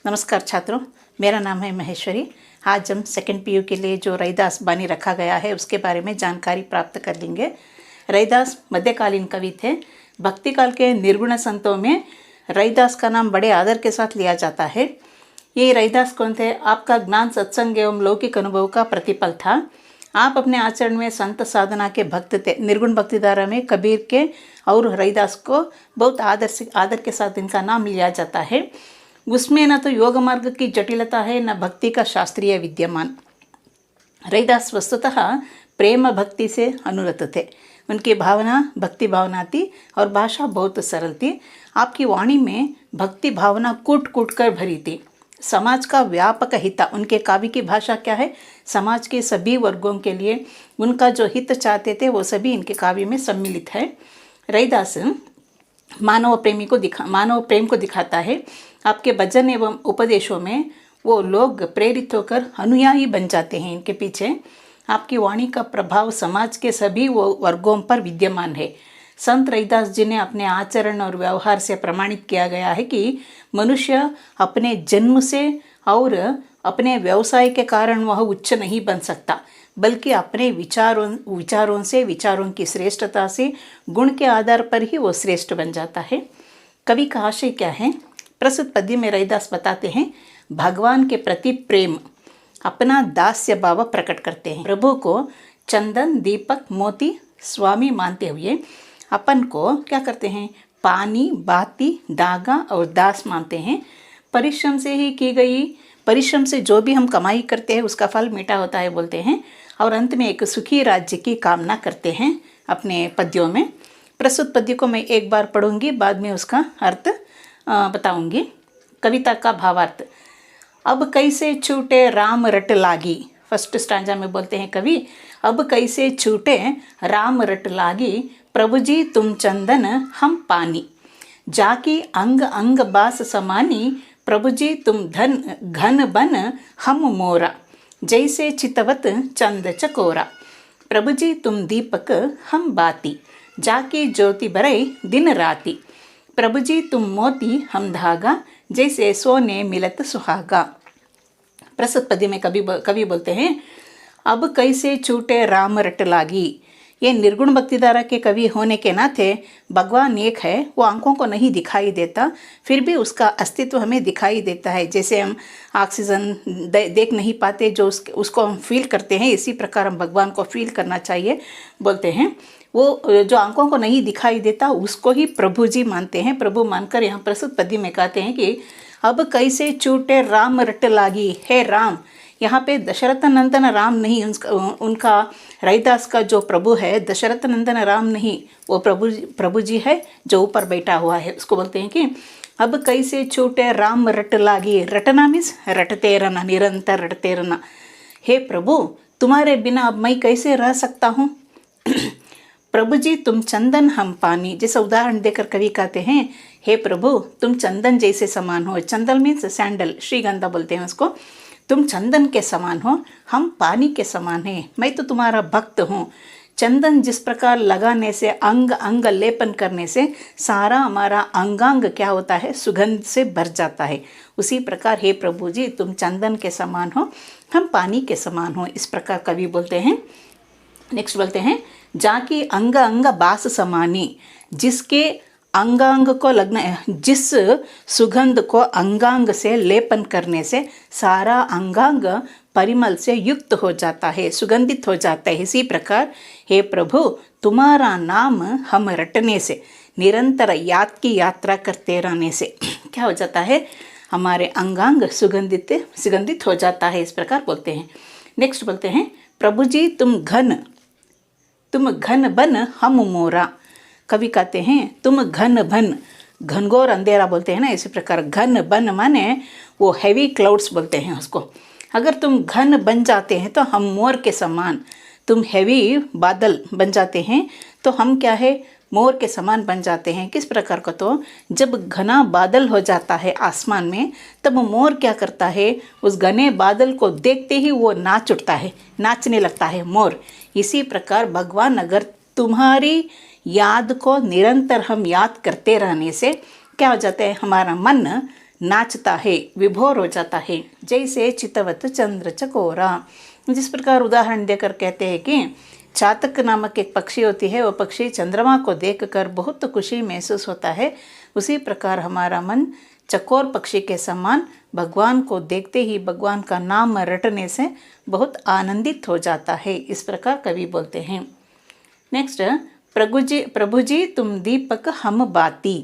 नमस्कार छात्रों, मेरा नाम है महेश्वरी। आज हम सेकंड पीयू के लिए जो रैदास बानी रखा गया है उसके बारे में जानकारी प्राप्त कर लेंगे। रैदास मध्यकालीन कवि थे। भक्ति काल के निर्गुण संतों में रैदास का नाम बड़े आदर के साथ लिया जाता है। ये रैदास कौन थे? आपका ज्ञान, सत्संग एवं लौकिक अनुभव का प्रतिफल था। आप अपने आचरण में संत साधना के भक्त थे। निर्गुण भक्ति धारा में कबीर के और रैदास को बहुत आदर के साथ इनका नाम लिया जाता है। उसमें न तो योग मार्ग की जटिलता है, न भक्ति का शास्त्रीय विद्यमान। रैदास वस्तुतः प्रेम भक्ति से अनुरत थे। उनकी भावना भक्ति भावना थी और भाषा बहुत सरल थी। आपकी वाणी में भक्ति भावना कूट कूट कर भरी थी। समाज का व्यापक हित, उनके काव्य की भाषा क्या है? समाज के सभी वर्गों के लिए उनका जो हित चाहते थे वो सभी इनके काव्य में सम्मिलित है। रैदास मानव प्रेम को दिखाता है। आपके भजन एवं उपदेशों में वो लोग प्रेरित होकर अनुयायी बन जाते हैं इनके पीछे। आपकी वाणी का प्रभाव समाज के सभी वर्गों पर विद्यमान है। संत रैदास जी ने अपने आचरण और व्यवहार से प्रमाणित किया गया है कि मनुष्य अपने जन्म से और अपने व्यवसाय के कारण वह उच्च नहीं बन सकता, बल्कि अपने विचारों की श्रेष्ठता से, गुण के आधार पर ही वो श्रेष्ठ बन जाता है। कवि का आशय क्या है? प्रस्तुत पद्य में रैदास बताते हैं, भगवान के प्रति प्रेम, अपना दास्य भाव प्रकट करते हैं। प्रभु को चंदन, दीपक, मोती स्वामी मानते हुए अपन को क्या करते हैं? पानी, बाती, धागा और दास मानते हैं। परिश्रम से जो भी हम कमाई करते हैं उसका फल मीठा होता है बोलते हैं, और अंत में एक सुखी राज्य की कामना करते हैं अपने पद्यों में। प्रस्तुत पद्य को मैं एक बार पढ़ूंगी, बाद में उसका अर्थ बताऊंगी। कविता का भावार्थ। अब कैसे छूटे राम रट लागी। फर्स्ट स्टांजा में बोलते हैं कवि, अब कैसे छूटे राम रट लागी, प्रभु जी तुम चंदन हम पानी, जाकी अंग अंग बास समानी, प्रभु जी तुम घन बन हम मोरा, जैसे चितवत चंद चकोरा, प्रभु जी तुम दीपक हम बाती, जाकी ज्योति बरई दिन राती, प्रभु जी तुम मोती हम धागा, जैसे सोने मिलत सुहागा। प्रस्तुत पद्य में कवि बोलते हैं, अब कैसे छूटे राम रट लागी। ये निर्गुण भक्तिधारा के कवि होने के नाते भगवान एक है, वो आंखों को नहीं दिखाई देता, फिर भी उसका अस्तित्व हमें दिखाई देता है। जैसे हम ऑक्सीजन देख नहीं पाते, जो उसको हम फील करते हैं, इसी प्रकार हम भगवान को फील करना चाहिए बोलते हैं। वो जो आंखों को नहीं दिखाई देता उसको ही प्रभु जी मानते हैं। प्रभु मानकर यहाँ प्रस्तुत पद्य में कहते हैं कि अब कैसे छूटे राम रट लागी। हे राम, यहाँ पे दशरथ नंदन राम नहीं, उनका रैदास का जो प्रभु है दशरथ नंदन राम नहीं, वो प्रभु जी है जो ऊपर बैठा हुआ है। उसको बोलते हैं कि अब कैसे छूटे राम रट लागी। रटना मीन्स रटते रहना, निरंतर रटते रहना। हे प्रभु, तुम्हारे बिना अब मैं कैसे रह सकता हूँ। प्रभु जी तुम चंदन हम पानी। जैसा उदाहरण देकर कवि कहते हैं, हे प्रभु तुम चंदन जैसे समान हो। चंदन मीन्स सैंडल, श्रीगंधा बोलते हैं उसको। तुम चंदन के समान हो, हम पानी के समान हैं। मैं तो तुम्हारा भक्त हूँ। चंदन जिस प्रकार लगाने से, अंग अंग लेपन करने से सारा हमारा अंगांग क्या होता है? सुगंध से भर जाता है। उसी प्रकार हे प्रभु जी तुम चंदन के समान हो, हम पानी के समान हो। इस प्रकार कवि बोलते हैं। नेक्स्ट बोलते हैं, जाकी अंग अंग बास समानी। जिसके अंगांग को लगना, जिस सुगंध को अंगांग से लेपन करने से सारा अंगांग परिमल से युक्त हो जाता है, सुगंधित हो जाता है। इसी प्रकार हे प्रभु तुम्हारा नाम हम रटने से, निरंतर यात्रा करते रहने से क्या हो जाता है? हमारे अंगांग सुगंधित हो जाता है। इस प्रकार बोलते हैं। नेक्स्ट बोलते हैं, प्रभु जी तुम घन बन हम मोरा। कवि कहते हैं तुम घनघोर अंधेरा बोलते हैं ना, इसी प्रकार घन बन माने वो हैवी क्लाउड्स बोलते हैं उसको। अगर तुम घन बन जाते हैं तो हम मोर के समान, तुम हैवी बादल बन जाते हैं तो हम क्या है? मोर के समान बन जाते हैं। किस प्रकार का? तो जब घना बादल हो जाता है आसमान में, तब मोर क्या करता है? उस घने बादल को देखते ही वो नाच उठता है, नाचने लगता है मोर। इसी प्रकार भगवान अगर तुम्हारी याद को निरंतर हम याद करते रहने से क्या हो जाता है? हमारा मन नाचता है, विभोर हो जाता है। जैसे चितवत चंद्र चकोरा, जिस प्रकार उदाहरण देकर कहते हैं कि चातक नामक एक पक्षी होती है, वो पक्षी चंद्रमा को देखकर बहुत खुशी महसूस होता है, उसी प्रकार हमारा मन चकोर पक्षी के समान भगवान को देखते ही भगवान का नाम रटने से बहुत आनंदित हो जाता है। इस प्रकार कवि बोलते हैं। नेक्स्ट, प्रभु जी तुम दीपक हम बाती।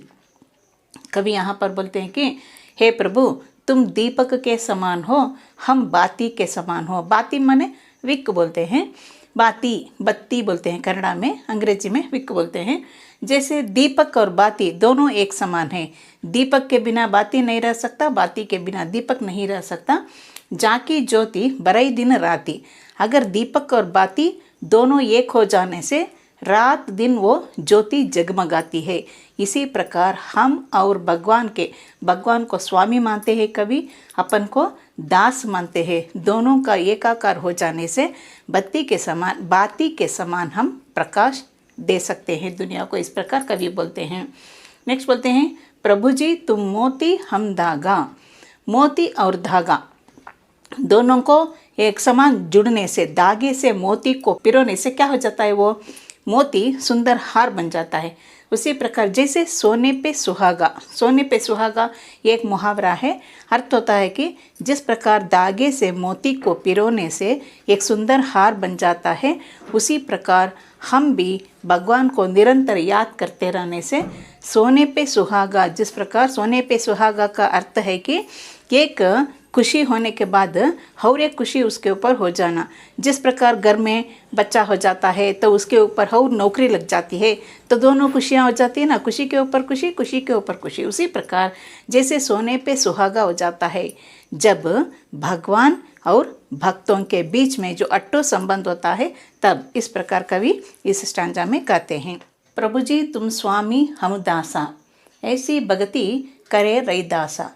कवि यहाँ पर बोलते हैं कि हे प्रभु तुम दीपक के समान हो, हम बाती के समान हो। बाती माने विक बोलते हैं, बाती बत्ती बोलते हैं कन्नड़ा में, अंग्रेजी में विक बोलते हैं। जैसे दीपक और बाती दोनों एक समान है। दीपक के बिना बाती नहीं रह सकता, बाती के बिना दीपक नहीं रह सकता। जाकी ज्योति बरई दिन राती, अगर दीपक और बाती दोनों एक हो जाने से रात दिन वो ज्योति जगमगाती है। इसी प्रकार हम और भगवान को स्वामी मानते हैं कवि, अपन को दास मानते हैं। दोनों का एकाकार हो जाने से बाती के समान हम प्रकाश दे सकते हैं दुनिया को। इस प्रकार कवि बोलते हैं। नेक्स्ट बोलते हैं, प्रभु जी तुम मोती हम धागा। मोती और धागा दोनों को एक समान जुड़ने से, धागे से मोती को पिरोने से क्या हो जाता है, वो मोती सुंदर हार बन जाता है। उसी प्रकार जैसे सोने पे सुहागा एक मुहावरा है। अर्थ होता है कि जिस प्रकार धागे से मोती को पिरोने से एक सुंदर हार बन जाता है, उसी प्रकार हम भी भगवान को निरंतर याद करते रहने से सोने पे सुहागा, जिस प्रकार सोने पे सुहागा का अर्थ है कि एक खुशी होने के बाद और एक खुशी उसके ऊपर हो जाना। जिस प्रकार घर में बच्चा हो जाता है तो उसके ऊपर और नौकरी लग जाती है, तो दोनों खुशियाँ हो जाती है ना, खुशी के ऊपर खुशी, खुशी के ऊपर खुशी। उसी प्रकार जैसे सोने पे सुहागा हो जाता है जब भगवान और भक्तों के बीच में जो अट्टो संबंध होता है, तब इस प्रकार कवि इस स्टांजा में कहते हैं, प्रभु जी तुम स्वामी हम दासा, ऐसी भक्ति करे रैदासा।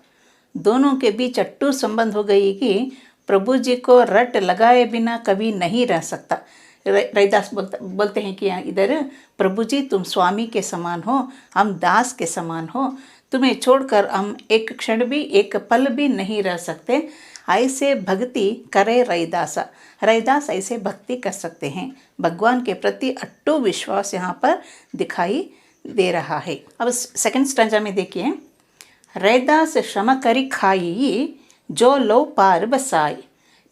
दोनों के बीच अट्टू संबंध हो गई कि प्रभु जी को रट लगाए बिना कभी नहीं रह सकता। रैदास बोलते हैं कि इधर प्रभु जी तुम स्वामी के समान हो, हम दास के समान हो, तुम्हें छोड़कर हम एक क्षण भी, एक पल भी नहीं रह सकते। ऐसे भक्ति करे रैदासा, रैदास ऐसे भक्ति कर सकते हैं। भगवान के प्रति अट्टू विश्वास यहाँ पर दिखाई दे रहा है। अब सेकंड स्टांजा में देखिए, रैदास श्रम करी खाई जो लो पार बसाई,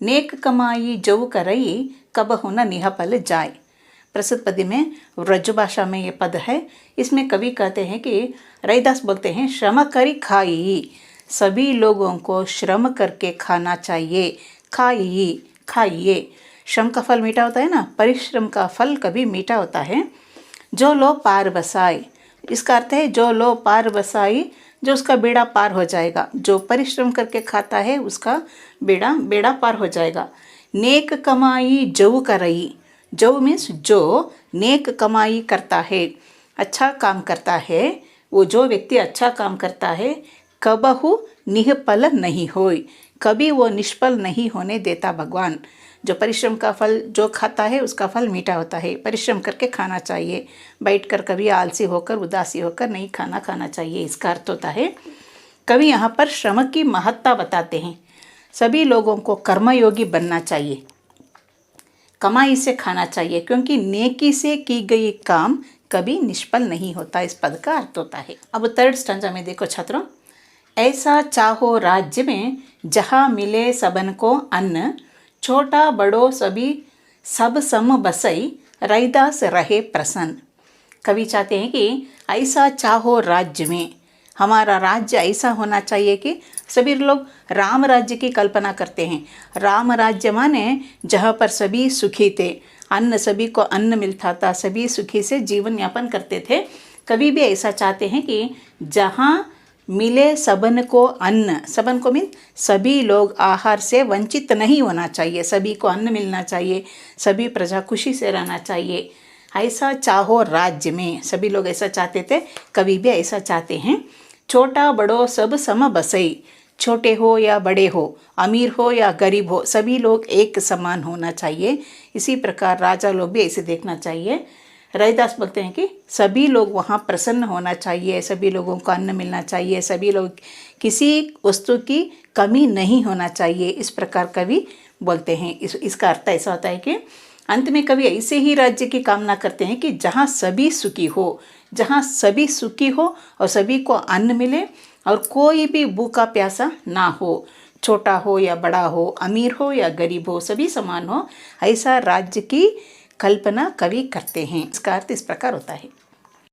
नेक कमाई जो करई कबहु न निहपल जाय। प्रसिद्ध पद में व्रज भाषा में ये पद है। इसमें कवि कहते हैं कि रैदास बोलते हैं श्रम करी खाई, सभी लोगों को श्रम करके खाना चाहिए। खाइए, श्रम का फल मीठा होता है ना, परिश्रम का फल कभी मीठा होता है। जो लो पार बसाई, इसका अर्थ है जो लो पार बसाई, जो उसका बेड़ा पार हो जाएगा। जो परिश्रम करके खाता है उसका बेड़ा पार हो जाएगा। नेक कमाई जो करई, जो मीन्स जो नेक कमाई करता है, अच्छा काम करता है, वो जो व्यक्ति अच्छा काम करता है, कबहु निष्फल नहीं होय, कभी वो निष्फल नहीं होने देता भगवान। जो परिश्रम का फल जो खाता है उसका फल मीठा होता है। परिश्रम करके खाना चाहिए, बैठकर कभी आलसी होकर उदासी होकर नहीं खाना चाहिए, इसका अर्थ होता है। कवि यहाँ पर श्रम की महत्ता बताते हैं। सभी लोगों को कर्मयोगी बनना चाहिए, कमाई से खाना चाहिए, क्योंकि नेकी से की गई काम कभी निष्फल नहीं होता। इस पद का अर्थ होता है। अब थर्ड स्टांजा में देखो छात्रों, ऐसा चाहो राज्य में जहाँ मिले सबन को अन्न, छोटा बड़ो सभी सब सम बसई, रैदास रहे प्रसन्न। कवि चाहते हैं कि ऐसा चाहो राज्य में, हमारा राज्य ऐसा होना चाहिए कि सभी लोग राम राज्य की कल्पना करते हैं। राम राज्य माने जहाँ पर सभी सुखी थे, अन्न सभी को अन्न मिलता था, सभी सुखी से जीवन यापन करते थे। कवि भी ऐसा चाहते हैं कि जहाँ मिले सबन को अन्न, सबन को मीन सभी लोग आहार से वंचित नहीं होना चाहिए, सभी को अन्न मिलना चाहिए, सभी प्रजा खुशी से रहना चाहिए। ऐसा चाहो राज्य में, सभी लोग ऐसा चाहते थे, कवि भी ऐसा चाहते हैं। छोटा बड़ो सब सम बसई, छोटे हो या बड़े हो, अमीर हो या गरीब हो, सभी लोग एक समान होना चाहिए। इसी प्रकार राजा लोग भी ऐसे देखना चाहिए। रैदास बोलते हैं कि सभी लोग वहाँ प्रसन्न होना चाहिए, सभी लोगों को अन्न मिलना चाहिए, सभी लोग किसी वस्तु की कमी नहीं होना चाहिए, इस प्रकार कवि बोलते हैं। इसका अर्थ ऐसा होता है कि अंत में कवि ऐसे ही राज्य की कामना करते हैं कि जहाँ सभी सुखी हो, जहाँ सभी सुखी हो और सभी को अन्न मिले और कोई भी भूखा प्यासा ना हो, छोटा हो या बड़ा हो, अमीर हो या गरीब हो, सभी समान हो, ऐसा राज्य की कल्पना कवि करते हैं। इसका अर्थ इस प्रकार होता है।